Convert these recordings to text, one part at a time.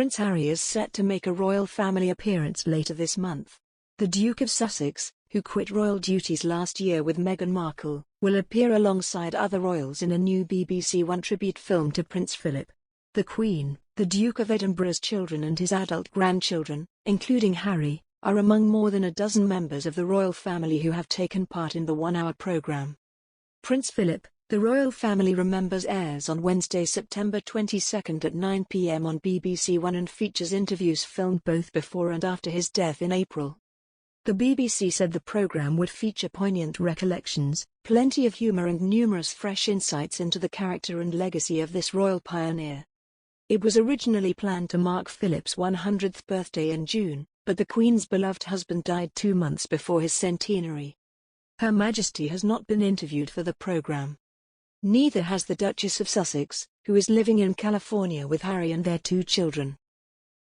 Prince Harry is set to make a royal family appearance later this month. The Duke of Sussex, who quit royal duties last year with Meghan Markle, will appear alongside other royals in a new BBC One tribute film to Prince Philip. The Queen, the Duke of Edinburgh's children and his adult grandchildren, including Harry, are among more than a dozen members of the royal family who have taken part in the one-hour programme. Prince Philip, The Royal Family Remembers airs on Wednesday, September 22 at 9 p.m. on BBC One and features interviews filmed both before and after his death in April. The BBC said the programme would feature poignant recollections, plenty of humour and numerous fresh insights into the character and legacy of this royal pioneer. It was originally planned to mark Philip's 100th birthday in June, but the Queen's beloved husband died 2 months before his centenary. Her Majesty has not been interviewed for the programme. Neither has the Duchess of Sussex, who is living in California with Harry and their 2 children.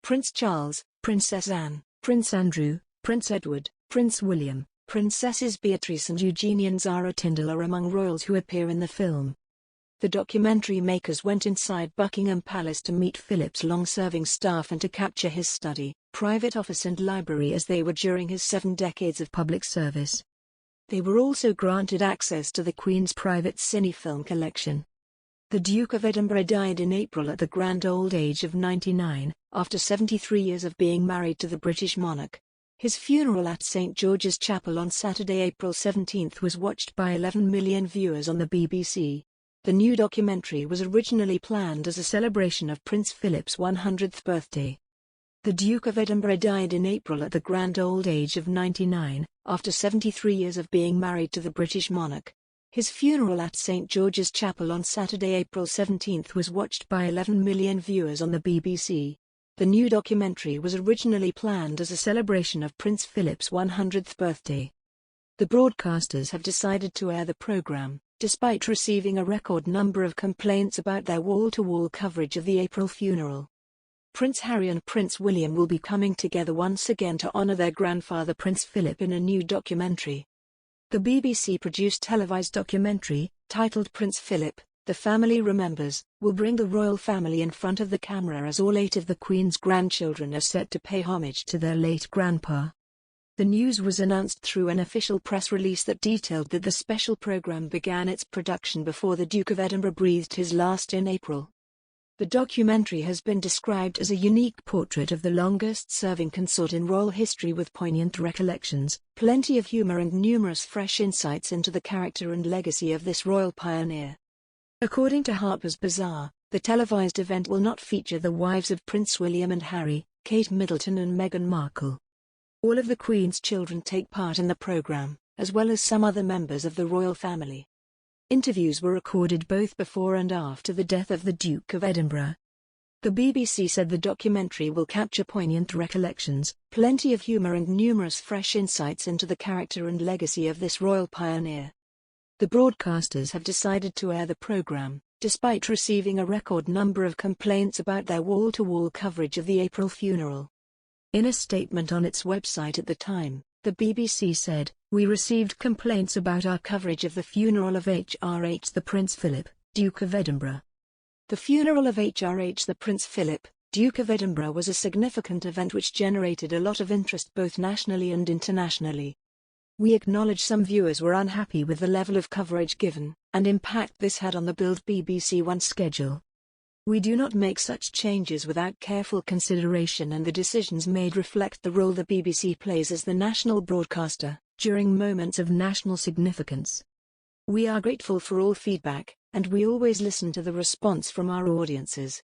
Prince Charles, Princess Anne, Prince Andrew, Prince Edward, Prince William, Princesses Beatrice and Eugenie and Zara Tindall are among royals who appear in the film. The documentary makers went inside Buckingham Palace to meet Philip's long-serving staff and to capture his study, private office and library as they were during his 7 decades of public service. They were also granted access to the Queen's private cinefilm collection. The Duke of Edinburgh died in April at the grand old age of 99, after 73 years of being married to the British monarch. His funeral at St George's Chapel on Saturday, April 17 was watched by 11 million viewers on the BBC. The new documentary was originally planned as a celebration of Prince Philip's 100th birthday. The Duke of Edinburgh died in April at the grand old age of 99, after 73 years of being married to the British monarch. His funeral at St George's Chapel on Saturday, April 17 was watched by 11 million viewers on the BBC. The new documentary was originally planned as a celebration of Prince Philip's 100th birthday. The broadcasters have decided to air the programme, despite receiving a record number of complaints about their wall-to-wall coverage of the April funeral. Prince Harry and Prince William will be coming together once again to honour their grandfather Prince Philip in a new documentary. The BBC-produced televised documentary, titled Prince Philip, The Family Remembers, will bring the royal family in front of the camera as all 8 of the Queen's grandchildren are set to pay homage to their late grandpa. The news was announced through an official press release that detailed that the special programme began its production before the Duke of Edinburgh breathed his last in April. The documentary has been described as a unique portrait of the longest-serving consort in royal history with poignant recollections, plenty of humour and numerous fresh insights into the character and legacy of this royal pioneer. According to Harper's Bazaar, the televised event will not feature the wives of Prince William and Harry, Kate Middleton and Meghan Markle. All of the Queen's children take part in the programme, as well as some other members of the royal family. Interviews were recorded both before and after the death of the Duke of Edinburgh. The BBC said the documentary will capture poignant recollections, plenty of humour and numerous fresh insights into the character and legacy of this royal pioneer. The broadcasters have decided to air the programme, despite receiving a record number of complaints about their wall-to-wall coverage of the April funeral. In a statement on its website at the time, the BBC said, "We received complaints about our coverage of the funeral of HRH the Prince Philip, Duke of Edinburgh." The funeral of HRH the Prince Philip, Duke of Edinburgh was a significant event which generated a lot of interest both nationally and internationally. We acknowledge some viewers were unhappy with the level of coverage given, and impact this had on the billed BBC One schedule. We do not make such changes without careful consideration, and the decisions made reflect the role the BBC plays as the national broadcaster, during moments of national significance. We are grateful for all feedback, and we always listen to the response from our audiences.